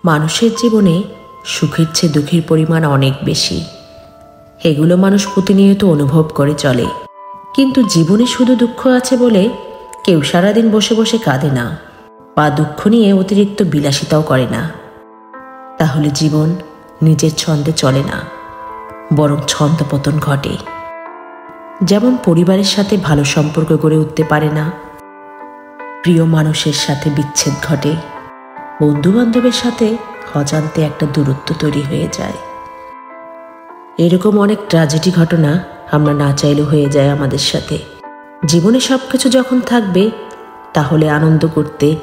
মানুষের জীবনে সুখের চেয়ে দুঃখের পরিমাণ অনেক বেশি। এগুলো মানুষ প্রতিনিয়ত অনুভব করে চলে। কিন্তু জীবনে শুধু দুঃখ আছে বলে কেউ সারাদিন বসে বসে কাঁদে না বা দুঃখ নিয়ে অতিরিক্ত বিলাসিতাও করে না। তাহলে জীবন নিজের ছন্দে চলে না, বরং ছন্দপতন ঘটে। যেমন পরিবারের সাথে ভালো সম্পর্ক গড়ে উঠতে পারে না, প্রিয় মানুষের সাথে বিচ্ছেদ ঘটে, বন্ধুবান্ধবের সাথে অজান্তে একটা দূরত্ব তৈরি হয়ে যায়। এরকম অনেক ট্র্যাজেডি ঘটনা আমরা না চাইলেও হয়ে যায় আমাদের সাথে। জীবনে সব কিছু যখন থাকবে, তাহলে আনন্দ করতে,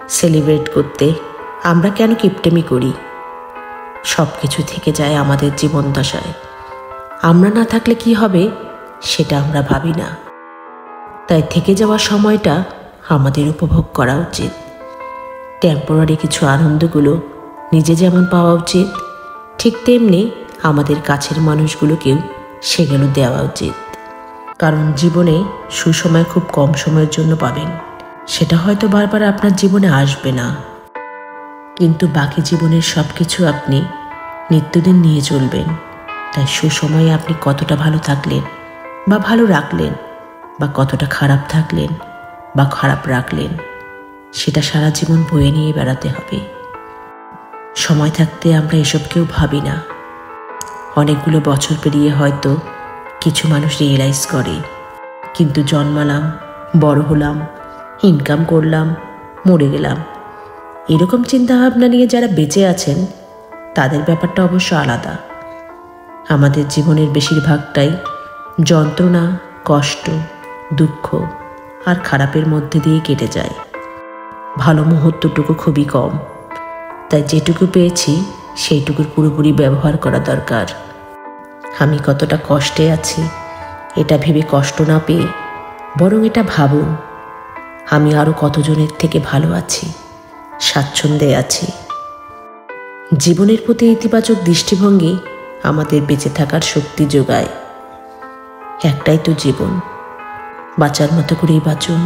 সেলিব্রেট করতে আমরা কেন কিপটেমি করি? সব কিছু থেকে যায় আমাদের জীবন দশায়। আমরা না থাকলে কি হবে সেটা আমরা ভাবি না। তাই থেকে যাওয়া সময়টা আমাদের উপভোগ করা উচিত। টেম্পোরারি কিছু আনন্দগুলো নিজে যেমন পাওয়া উচিত, ঠিক তেমনি আমাদের কাছের মানুষগুলোকেও সেগুলো দেওয়া উচিত। কারণ জীবনে সুসময় খুব কম সময়ের জন্য পাবেন, সেটা হয়তো বারবার আপনার জীবনে আসবে না। কিন্তু বাকি জীবনের সব কিছু আপনি নিত্যদিন নিয়ে চলবেন। তাই সুসময়ে আপনি কতটা ভালো থাকলেন বা ভালো রাখলেন, বা কতটা খারাপ থাকলেন বা খারাপ রাখলেন, সেটা সারা জীবন বয়ে নিয়ে বেড়াতে হবে। সময় থাকতে আমরা এসব কেউ ভাবি না। অনেকগুলো বছর পেরিয়ে হয়তো কিছু মানুষ রিয়েলাইজ করে, কিন্তু জন্মালাম, বড় হলাম, ইনকাম করলাম, মরে গেলাম, এরকম চিন্তাভাবনা নিয়ে যারা বেঁচে আছেন তাদের ব্যাপারটা অবশ্য আলাদা। আমাদের জীবনের বেশিরভাগটাই যন্ত্রণা, কষ্ট, দুঃখ আর খারাপের মধ্যে দিয়ে কেটে যায়। ভালো মুহূর্তটুকু খুবই কম। তাই যেটুকু পেয়েছি সেইটুকুর পুরোপুরি ব্যবহার করা দরকার। আমি কতটা কষ্টে আছি এটা ভেবে কষ্ট না পেয়ে বরং এটা ভাবুন, আমি আরও কতজনের থেকে ভালো আছি, স্বাচ্ছন্দ্যে আছি। জীবনের প্রতি ইতিবাচক দৃষ্টিভঙ্গি আমাদের বেঁচে থাকার শক্তি যোগায়। একটাই তো জীবন, বাঁচার মতো করেই বাঁচুন।